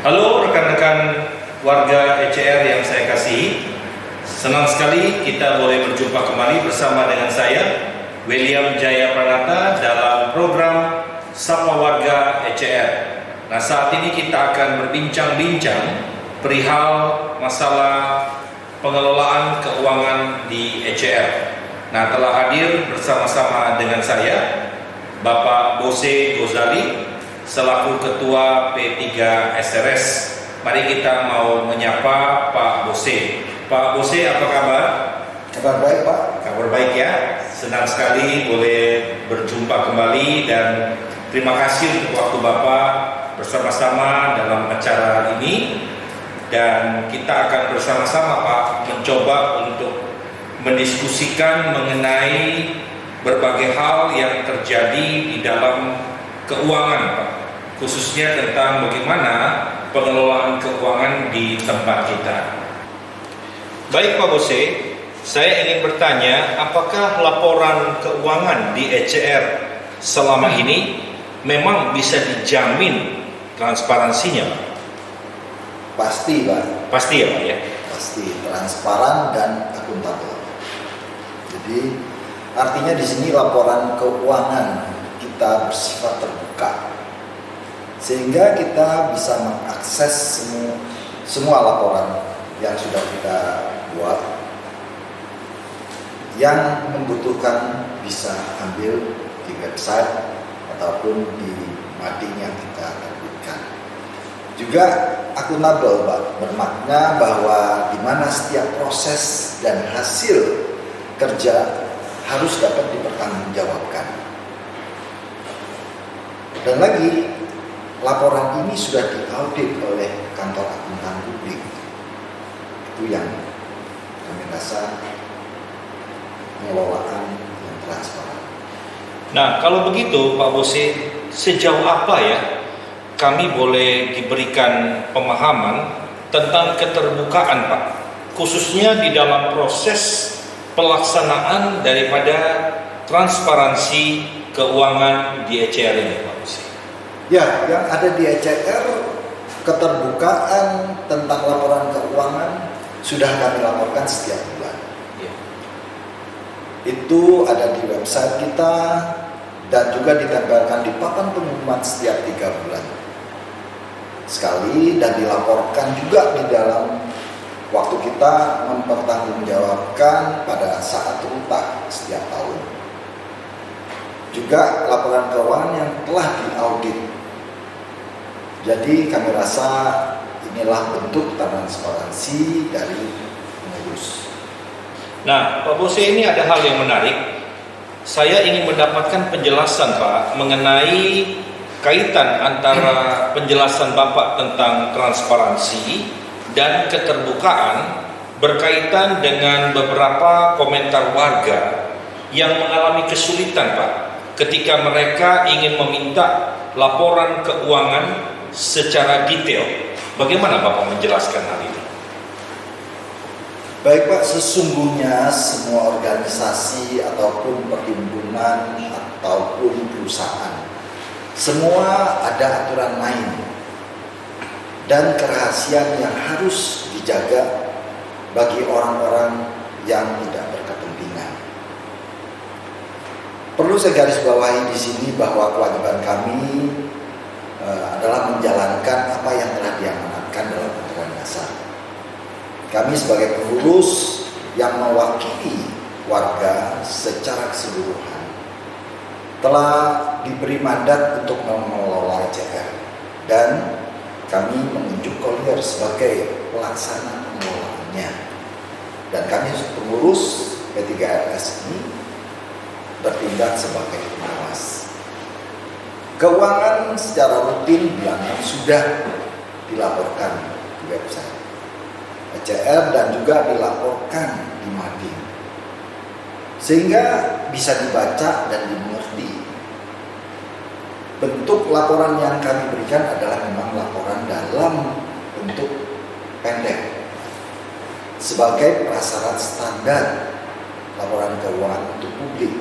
Halo rekan-rekan warga ECR yang saya kasihi. Senang sekali kita boleh berjumpa kembali bersama dengan saya, William Jaya Pranata, dalam program Sapa Warga ECR. Nah, saat ini kita akan berbincang-bincang perihal masalah pengelolaan keuangan di ECR. Nah, telah hadir bersama-sama dengan saya Bapak Bose Gozali selaku Ketua P3 SRS. Mari kita mau menyapa Pak Bose. Pak Bose, apa kabar? Kabar baik, Pak. Kabar baik ya. Senang sekali boleh berjumpa kembali dan terima kasih untuk waktu Bapak bersama-sama dalam acara ini. Dan kita akan bersama-sama Pak mencoba untuk mendiskusikan mengenai berbagai hal yang terjadi di dalam keuangan Pak, khususnya tentang bagaimana pengelolaan keuangan di tempat kita. Baik Pak Bose, saya ingin bertanya, apakah laporan keuangan di ECR selama ini memang bisa dijamin transparansinya Pak? Pasti, Pak. Pasti ya Pak ya? Pasti transparan dan akuntabel. Jadi artinya di sini laporan keuangan kita bersifat terbuka, sehingga kita bisa mengakses semua laporan yang sudah kita buat. Yang membutuhkan bisa ambil di website ataupun di mading yang kita terbitkan. Juga akuntabel, Pak, bermakna bahwa di mana setiap proses dan hasil kerja harus dapat dipertanggungjawabkan. Dan lagi, laporan ini sudah diaudit oleh kantor akuntan publik. Itu yang kami rasa pengelolaan yang transparan. Nah, kalau begitu Pak Bose, sejauh apa ya kami boleh diberikan pemahaman tentang keterbukaan Pak, khususnya di dalam proses pelaksanaan daripada transparansi keuangan di ECR ini Pak Bose? Ya, yang ada di ECR, keterbukaan tentang laporan keuangan sudah kami laporkan setiap bulan. Ya. Itu ada di website kita dan juga ditempelkan di papan pengumuman setiap 3 bulan sekali, dan dilaporkan juga di dalam waktu kita mempertanggungjawabkan pada saat ruta setiap tahun. Juga laporan keuangan yang telah diaudit. Jadi kami rasa inilah bentuk transparansi dari pengurus. Nah, Pak Bose, ini ada hal yang menarik. Saya ingin mendapatkan penjelasan Pak mengenai kaitan antara penjelasan Bapak tentang transparansi dan keterbukaan berkaitan dengan beberapa komentar warga yang mengalami kesulitan Pak ketika mereka ingin meminta laporan keuangan secara detail. Bagaimana Bapak menjelaskan hal ini? Baik Pak, sesungguhnya semua organisasi ataupun perhimpunan ataupun perusahaan, semua ada aturan main dan kerahasiaan yang harus dijaga bagi orang-orang yang tidak berkepentingan. Perlu saya garis bawahi di sini bahwa kewajiban kami adalah menjalankan apa yang telah diamanatkan dalam aturan dasar. Kami sebagai pengurus yang mewakili warga secara keseluruhan telah diberi mandat untuk mengelola ECR, dan kami menunjuk Kolher sebagai pelaksana pengelolaannya, dan kami pengurus P3RS ini bertindak sebagai pengawas. Keuangan secara rutin bulanan sudah dilaporkan di website ECR dan juga dilaporkan di mading, sehingga bisa dibaca dan dimengerti. Bentuk laporan yang kami berikan adalah memang laporan dalam bentuk pendek sebagai prasyarat standar laporan keuangan untuk publik.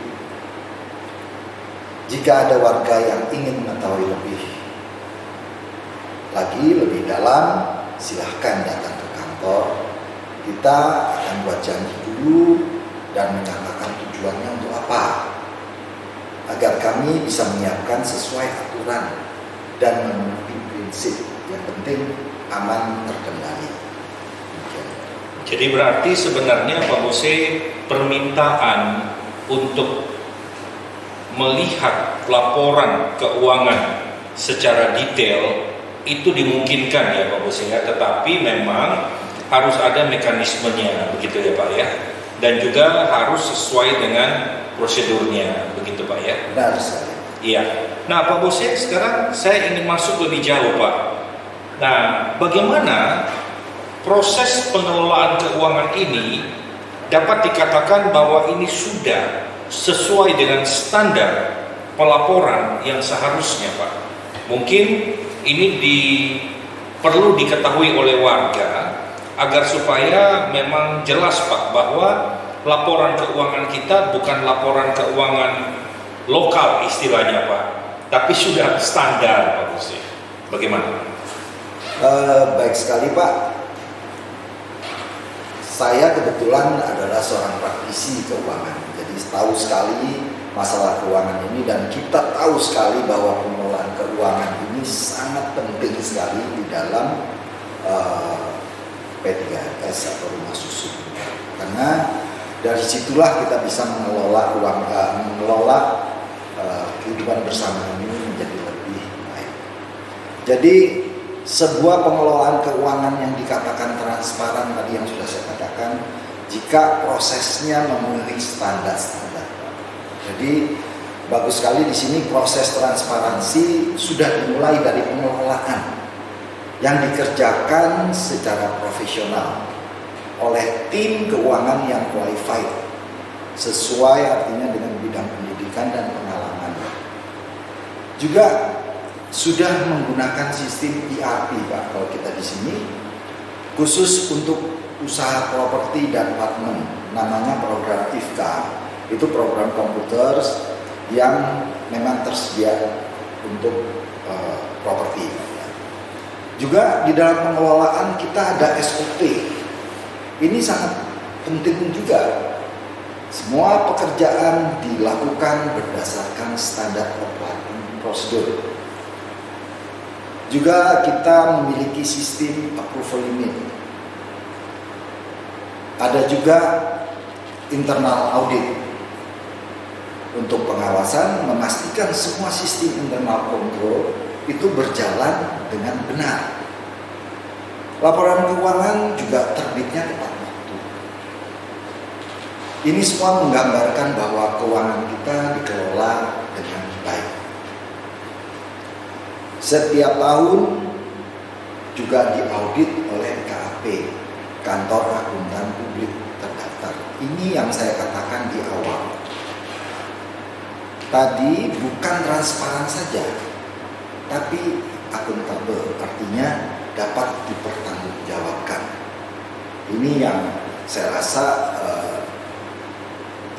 Jika ada warga yang ingin mengetahui lebih dalam, silahkan datang ke kantor. Kita akan buat janji dulu dan menyatakan tujuannya untuk apa, agar kami bisa menyiapkan sesuai aturan dan memenuhi prinsip. Yang penting aman terkendali. Jadi berarti sebenarnya Pak Bose, permintaan untuk melihat laporan keuangan secara detail itu dimungkinkan ya Pak Bose ya, tetapi memang harus ada mekanismenya, begitu ya Pak ya, dan juga harus sesuai dengan prosedurnya, begitu Pak ya. Benar sekali. Iya. Nah Pak Bose, sekarang saya ingin masuk lebih jauh Pak. Nah, bagaimana proses pengelolaan keuangan ini dapat dikatakan bahwa ini sudah sesuai dengan standar pelaporan yang seharusnya Pak? Mungkin ini perlu diketahui oleh warga agar supaya memang jelas Pak bahwa laporan keuangan kita bukan laporan keuangan lokal istilahnya Pak, tapi sudah standar Pak Bose. Bagaimana? Baik sekali Pak. Saya kebetulan adalah seorang praktisi keuangan, jadi tahu sekali masalah keuangan ini, dan kita tahu sekali bahwa pengelolaan keuangan ini sangat penting sekali di dalam P3S atau rumah susun. Karena dari situlah kita bisa mengelola kehidupan bersama ini menjadi lebih baik. Jadi sebuah pengelolaan keuangan yang dikatakan transparan tadi yang sudah saya katakan, jika prosesnya memenuhi standar-standar. Jadi bagus sekali di sini proses transparansi sudah dimulai dari pengelolaan yang dikerjakan secara profesional oleh tim keuangan yang qualified, sesuai artinya dengan bidang pendidikan dan pengalaman. Juga sudah menggunakan sistem ERP Pak, kalau kita di sini khusus untuk usaha properti dan apartemen, namanya program IFKA. Itu program komputer yang memang tersedia untuk properti. Juga di dalam pengelolaan kita ada SOP. Ini sangat penting juga. Semua pekerjaan dilakukan berdasarkan standar operating procedure. Juga kita memiliki sistem approval limit. Ada juga internal audit untuk pengawasan, memastikan semua sistem internal control itu berjalan dengan benar. Laporan keuangan juga terbitnya tepat waktu. Ini semua menggambarkan bahwa keuangan kita dikelola dengan baik. Setiap tahun juga diaudit oleh KAP, Kantor Akuntan Publik Terdaftar. Ini yang saya katakan di awal. Tadi bukan transparan saja, tapi akuntabel, artinya dapat dipertanggungjawabkan. Ini yang saya rasa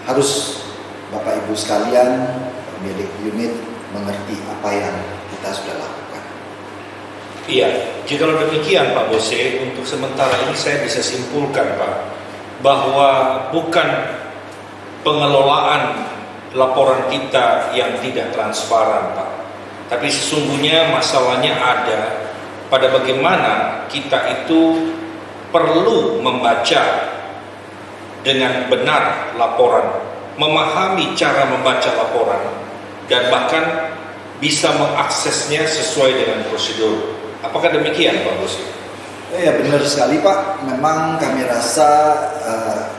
harus Bapak Ibu sekalian, pemilik unit mengerti apa yang kita sudah lakukan. Iya, jika demikian Pak Bose, untuk sementara ini saya bisa simpulkan Pak, bahwa bukan pengelolaan laporan kita yang tidak transparan Pak, tapi sesungguhnya masalahnya ada pada bagaimana kita itu perlu membaca dengan benar laporan, memahami cara membaca laporan, dan bahkan bisa mengaksesnya sesuai dengan prosedur. Apakah demikian Pak Bose? Ya benar sekali Pak. Memang kami rasa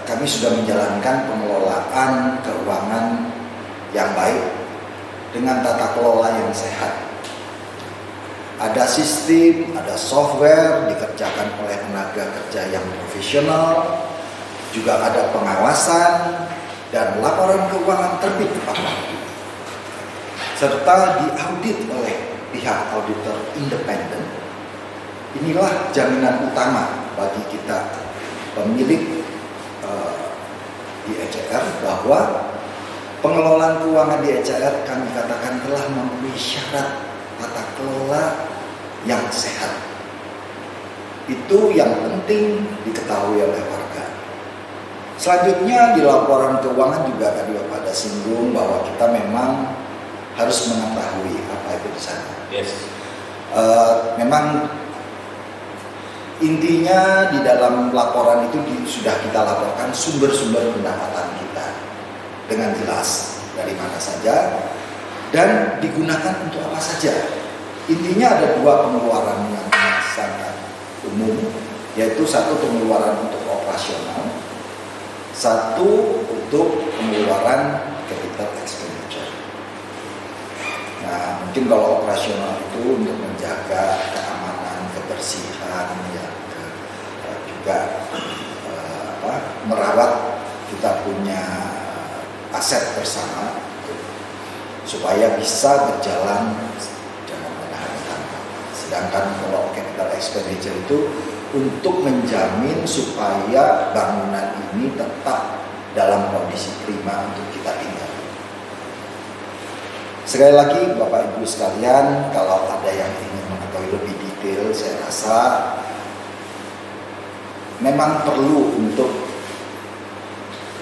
kami sudah menjalankan pengelolaan keuangan yang baik dengan tata kelola yang sehat. Ada sistem, ada software dikerjakan oleh tenaga kerja yang profesional, juga ada pengawasan dan laporan keuangan terbit tepat waktu, serta diaudit oleh pihak auditor independen. Inilah jaminan utama bagi kita pemilik di ECR bahwa pengelolaan keuangan di ECR kami katakan telah memenuhi syarat tata kelola yang sehat. Itu yang penting diketahui oleh warga. Selanjutnya di laporan keuangan juga tadi Bapak ada singgung bahwa kita memang harus mengetahui apa itu di sana. Yes. Memang intinya di dalam laporan itu sudah kita laporkan sumber-sumber pendapatan kita dengan jelas dari mana saja dan digunakan untuk apa saja. Intinya ada dua pengeluaran yang sangat umum, yaitu satu pengeluaran untuk operasional, satu untuk pengeluaran capital expenditure. Nah, mungkin kalau operasional itu untuk menjaga keamanan, kebersihan, ya, juga merawat kita punya aset bersama supaya bisa berjalan dengan benar. Sedangkan kalau capital expenditure itu untuk menjamin supaya bangunan ini tetap dalam kondisi prima untuk kita tinggal. Sekali lagi Bapak Ibu sekalian, kalau ada yang ingin mengetahui lebih detail, saya rasa memang perlu untuk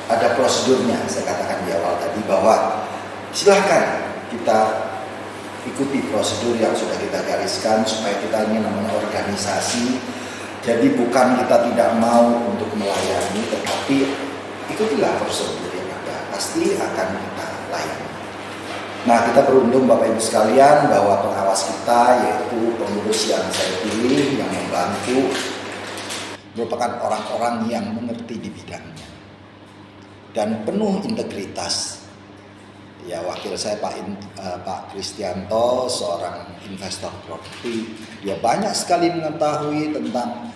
ada prosedurnya. Saya katakan di awal tadi bahwa silahkan kita ikuti prosedur yang sudah kita gariskan supaya kita ini namanya organisasi. Jadi bukan kita tidak mau untuk melayani, tetapi ikutilah prosedur yang ada, pasti akan kita layani. Nah, kita beruntung Bapak Ibu sekalian bahwa pengawas kita yaitu pengurus yang saya pilih yang membantu merupakan orang-orang yang mengerti di bidangnya dan penuh integritas. Ya, wakil saya Pak Kristianto, seorang investor properti, dia banyak sekali mengetahui tentang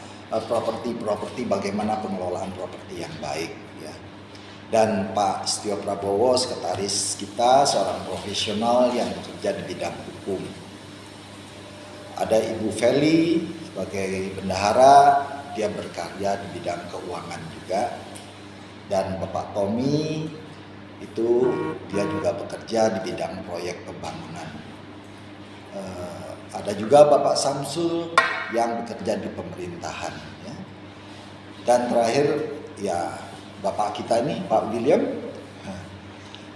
properti, bagaimana pengelolaan properti yang baik. Ya. Dan Pak Setio Prabowo, sekretaris kita, seorang profesional yang bekerja di bidang hukum. Ada Ibu Feli sebagai bendahara, dia berkarya di bidang keuangan juga. Dan Bapak Tommy itu dia juga bekerja di bidang proyek pembangunan. Ada juga Bapak Samsul yang bekerja di pemerintahan. Ya. Dan terakhir ya Bapak kita ini Pak William,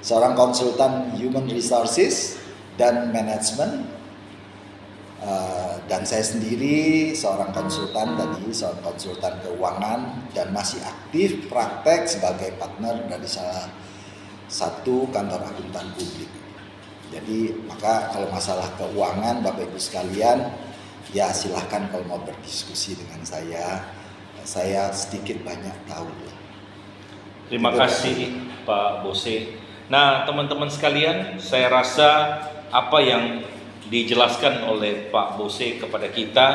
seorang konsultan human resources dan management. Dan saya sendiri seorang konsultan keuangan dan masih aktif praktek sebagai partner dari salah satu kantor akuntan publik. Jadi maka kalau masalah keuangan Bapak Ibu sekalian, ya silahkan kalau mau berdiskusi dengan saya sedikit banyak tahu. Terima kasih Pak Bose. Nah teman-teman sekalian, saya rasa apa yang dijelaskan oleh Pak Bose kepada kita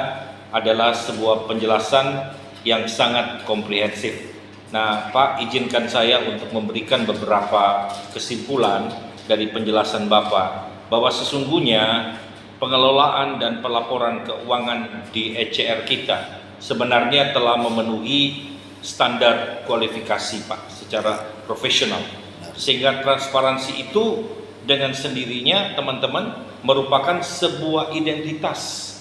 adalah sebuah penjelasan yang sangat komprehensif. Nah, Pak, izinkan saya untuk memberikan beberapa kesimpulan dari penjelasan Bapak bahwa sesungguhnya pengelolaan dan pelaporan keuangan di ECR kita sebenarnya telah memenuhi standar kualifikasi Pak secara profesional, sehingga transparansi itu dengan sendirinya teman-teman merupakan sebuah identitas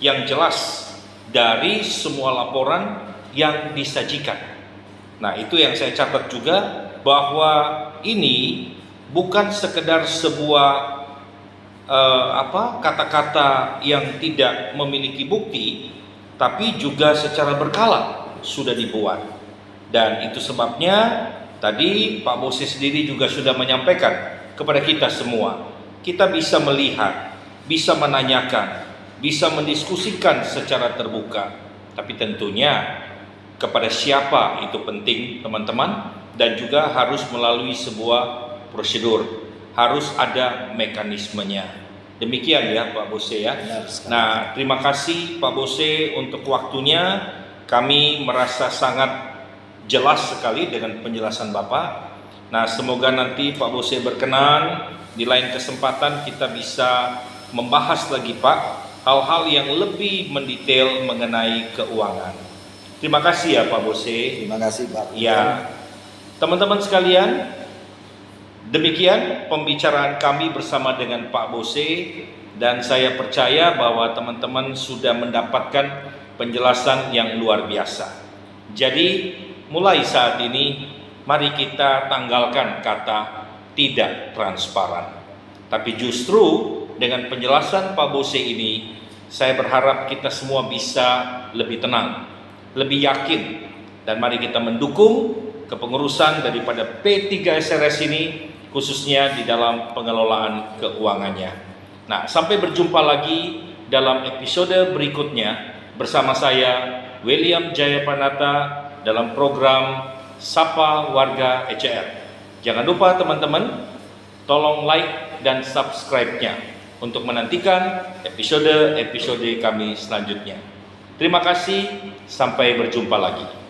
yang jelas dari semua laporan yang disajikan. Nah, itu yang saya catat juga bahwa ini bukan sekedar sebuah kata-kata yang tidak memiliki bukti, tapi juga secara berkala sudah dibuat. Dan itu sebabnya tadi Pak Bose sendiri juga sudah menyampaikan kepada kita semua, kita bisa melihat, bisa menanyakan, bisa mendiskusikan secara terbuka. Tapi tentunya kepada siapa itu penting teman-teman, dan juga harus melalui sebuah prosedur, harus ada mekanismenya. Demikian ya Pak Bose ya. Nah, terima kasih Pak Bose untuk waktunya. Kami merasa sangat jelas sekali dengan penjelasan Bapak. Nah, semoga nanti Pak Bose berkenan di lain kesempatan kita bisa membahas lagi Pak hal-hal yang lebih mendetail mengenai keuangan. Terima kasih ya Pak Bose. Terima kasih Pak. Ya, teman-teman sekalian, demikian pembicaraan kami bersama dengan Pak Bose, dan saya percaya bahwa teman-teman sudah mendapatkan penjelasan yang luar biasa. Jadi mulai saat ini mari kita tanggalkan kata tidak transparan. Tapi justru dengan penjelasan Pak Bose ini, saya berharap kita semua bisa lebih tenang, lebih yakin, dan mari kita mendukung kepengurusan daripada P3SRS ini, khususnya di dalam pengelolaan keuangannya. Nah, sampai berjumpa lagi dalam episode berikutnya bersama saya, William Jayapanata, dalam program Sapa Warga ECR. Jangan lupa teman-teman, tolong like dan subscribe-nya untuk menantikan episode-episode kami selanjutnya. Terima kasih, sampai berjumpa lagi.